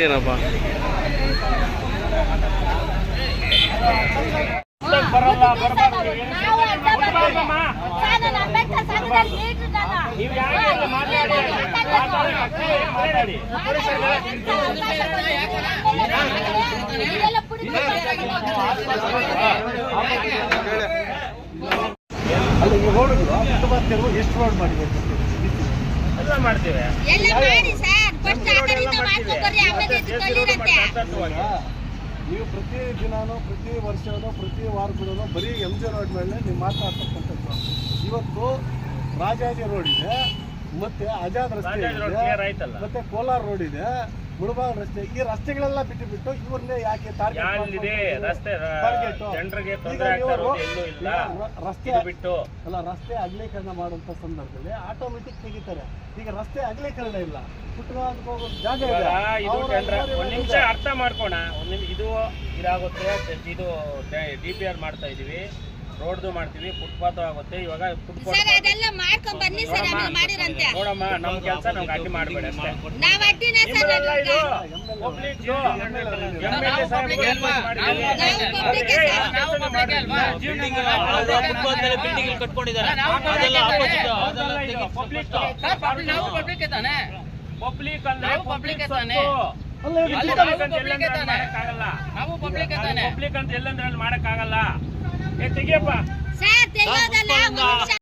ಏನಪ್ಪ ಎಷ್ಟು ರೋಡ್ ಮಾಡಬೇಕು ಎಲ್ಲ ಮಾಡ್ತೇವೆ ನೀವು ಪ್ರತಿ ದಿನಾನು ಪ್ರತಿ ವರ್ಷನೂ ಪ್ರತಿ ವಾರಗಳೂ ಬರೀ MG ರೋಡ್ ಮೇಲೆ ನೀವು ಮಾತಾಡ್ತಕ್ಕಂಥದ್ದು. ಇವತ್ತು ರಾಜಾಜಿ ರೋಡ್ ಇದೆ, ಮತ್ತೆ ಆಜಾದ್ ರಸ್ತೆ ಇದೆ, ಮತ್ತೆ ಕೋಲಾರ ರೋಡ್ ಇದೆ, ಮುಳಬಾಗ್ ರಸ್ತೆ. ಈ ರಸ್ತೆಗಳೆಲ್ಲ ಬಿಟ್ಟು ಇವ್ರನ್ನೇ ಯಾಕೆ ರಸ್ತೆ ಅಗಲೀಕರಣ ಮಾಡುವಂತ ಸಂದರ್ಭದಲ್ಲಿ ಆಟೋಮೆಟಿಕ್ ತೆಗಿತಾರೆ. ಈಗ ರಸ್ತೆ ಅಗಲೀಕರಣ ಇಲ್ಲ, ಪುಟ್ಟಕ್ಕೆ ಹೋಗೋ ಜಾಗ ನಿಮಿಷ ಅರ್ಥ ಮಾಡ್ಕೋಣ. ಇದು ಇದಾಗುತ್ತೆ, ಇದು DPR ಮಾಡ್ತಾ ಇದೀವಿ, ರೋಡ್ದು ಮಾಡ್ತೀವಿ, ಫುಟ್ಪಾತ್ ಆಗುತ್ತೆ. ಇವಾಗ ನೋಡಮ್ಮ, ನಮ್ ಕೆಲಸ ನಮ್ಗೆ ಅಡ್ಡಿ ಮಾಡಬೇಡ ಅಷ್ಟೇ. ಪಬ್ಲಿಕ್ ಅಂದ್ರೆ ಪಬ್ಲಿಕ್ ತಾನೆ, ಪಬ್ಲಿಕ್ ಅಂತ ಎಲ್ಲಂದ್ರೆ ಮಾಡಕ್ಕಾಗಲ್ಲ. ತೆಗಿಯಪ್ಪ.